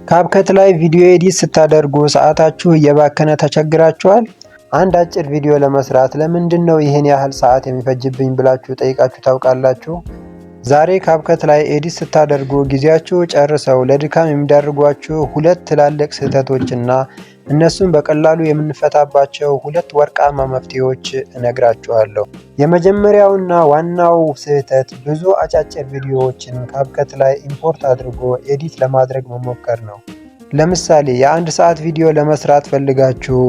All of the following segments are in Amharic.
ካፕከት ላይ ቪዲዮ ኤዲት ስታደርጉ ሰዓታችሁ እየባከነ ተቸግራችኋል? አንድ አጭር ቪዲዮ ለመስራት ለምንድነው ይህን ያህል ሰዓት የሚፈጅብኝ ብላችሁ ጠይቃችሁ ታውቃላችሁ? ዛሬ ካፕከት ላይ ኤዲት ስታደርጉ ጊዜያችሁ ጨርሰው ለድካም የሚዳርጓችሁ ሁለት ትላልቅ ስህተቶችና እነሱን በቀላሉ የምንፈታባቸው ሁለት ወርቃማ መፍትሄዎች እነግራችኋለሁ። የመጀመሪያውና ዋናው ስህተት ብዙ አጫጭር ቪዲዮዎችን ካፕከት ላይ ኢምፖርት አድርጎ ኤዲት ለማድረግ መሞከር ነው። ለምሳሌ የአንድ ሰዓት ቪዲዮ ለመስራት ፈልጋችሁ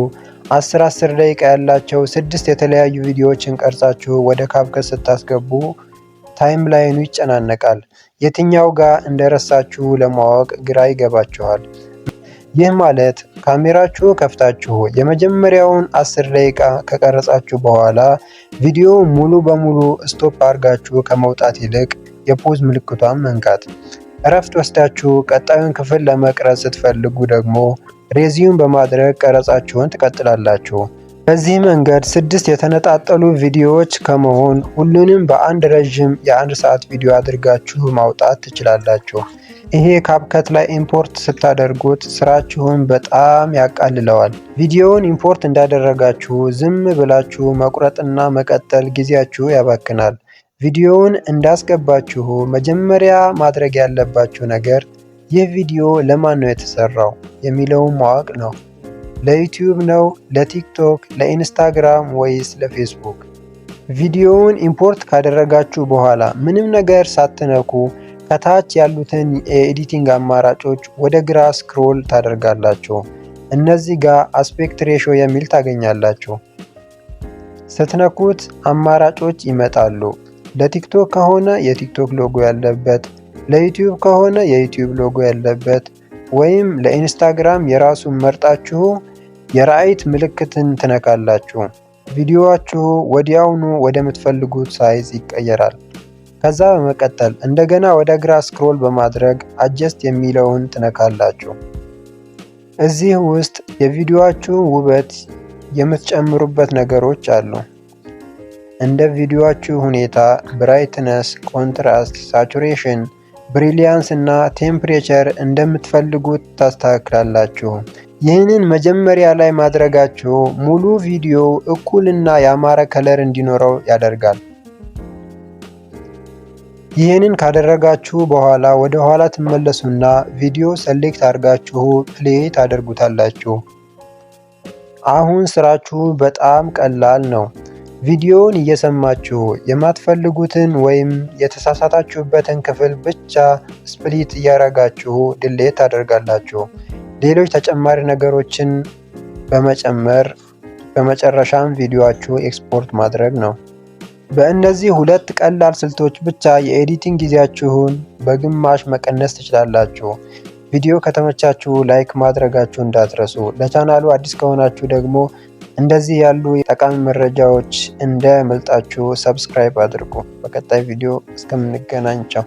10 ደቂቃ ያላቸው 6 የተለያዩ ቪዲዮዎችን ቀርጻችሁ ወደ ካፕከት ስታስገቡ ታይምላይኑ ይጨናነቃል። የትኛው ጋር እንደረሳችሁ ለማወቅ ግራ ይገባችኋል። ይህ ማለት ካሜራችሁ ከፍታችሁ የመጀመሪያውን 10 ደቂቃ ከቀረጻችሁ በኋላ ቪዲዮ ሙሉ በሙሉ ስቶፕ አድርጋችሁ ከመውጣት ይልቅ የፖዝ ምልክቷን መንካት። እረፍት ወስዳችሁ ቀጣዩን ክፍል ለመቅረጽ ስትፈልጉ ደግሞ ሬዚዩም በማድረግ ቀረጻችሁን ትቀጥላላችሁ። በዚህ መንገድ 6 የተነጣጠሉ ቪዲዮዎች ከመሆን ሁሉንም በአንድ ረዥም የ1 ሰዓት ቪዲዮ አድርጋችሁ ማውጣት ትችላላችሁ። ይሄ ካፕከት ላይ ኢምፖርት ስታደርጉት ስራችሁን በጣም ያቃልለዋል። ቪዲዮውን ኢምፖርት እንዳደረጋችሁ ዝም ብላችሁ መቁረጥና መቀጠል ጊዜያችሁ ያባክናል። ቪዲዮውን እንዳስገባችሁ መጀመሪያ ማድረግ ያለባችሁ ነገር ይህ ቪዲዮ ለማን ነው የተሰራው የሚለውን ማወቅ ነው። ለዩቲዩብ ነው? ለቲክቶክ፣ ለኢንስታግራም ወይስ ለፌስቡክ? ቪዲዮውን ኢምፖርት ካደረጋችሁ በኋላ ምንም ነገር ሳትነኩ ከታች ያሉትን የኤዲቲንግ አማራጮች ወደ ግራ ስክሮል ታደርጋላችሁ። እነዚህ ጋር አስፔክት ሬሾ የሚል ታገኛላችሁ። ስትነኩት አማራጮች ይመጣሉ። ለቲክቶክ ከሆነ የቲክቶክ ሎጎ ያለበት፣ ለዩቲዩብ ከሆነ የዩቲዩብ ሎጎ ያለበት ወይም ለኢንስታግራም የራሱን መርጣችሁ የራይት ምልክትን ትነካላችሁ። ቪዲዮዋችሁ ወዲያውኑ ወደምትፈልጉት ሳይዝ ይቀየራል። ከዛ በመቀጠል እንደገና ወደ ግራ ስክሮል በማድረግ አጀስት የሚለውን ትነካላችሁ። እዚህ ውስጥ የቪዲዮዋችሁ ውበት የምትጨምሩበት ነገሮች አሉ። እንደ ቪዲዮዋችሁ ሁኔታ ብራይትነስ፣ ኮንትራስት፣ ሳቹሬሽን፣ ብሪሊያንስ እና ቴምፕሬቸር እንደምትፈልጉት ታስተካክላላችሁ። ይህንን መጀመሪያ ላይ ማድረጋችሁ ሙሉ ቪዲዮ እኩልና ያማረ ከለር እንዲኖረው ያደርጋል። ይህንን ካደረጋችሁ በኋላ ወደ ኋላ ትመለሱና ቪዲዮ ሰሌክት አድርጋችሁ ፕሌይ ታደርጉታላችሁ። አሁን ስራችሁ በጣም ቀላል ነው። ቪዲዮውን እየሰማችሁ የማትፈልጉትን ወይም የተሳሳታችሁበትን ክፍል ብቻ ስፕሊት እያደረጋችሁ ድሌት ታደርጋላችሁ። ሌሎች ተጨማሪ ነገሮችን በመጨመር በመጨረሻም ቪዲዮአችሁ ኤክስፖርት ማድረግ ነው። በእነዚህ ሁለት ቀላል ስልቶች ብቻ የኤዲቲንግ ጊዜያችሁን በግማሽ መቀነስ ትችላላችሁ። ቪዲዮ ከተመቻችሁ ላይክ ማድረጋችሁ እንዳትረሱ። ለቻናሉ አዲስ ከሆናችሁ ደግሞ እንደዚህ ያሉ ጠቃሚ መረጃዎች እንዳያመልጣችሁ ሰብስክራይብ አድርጉ። በቀጣይ ቪዲዮ እስከምንገናኝ ቻው።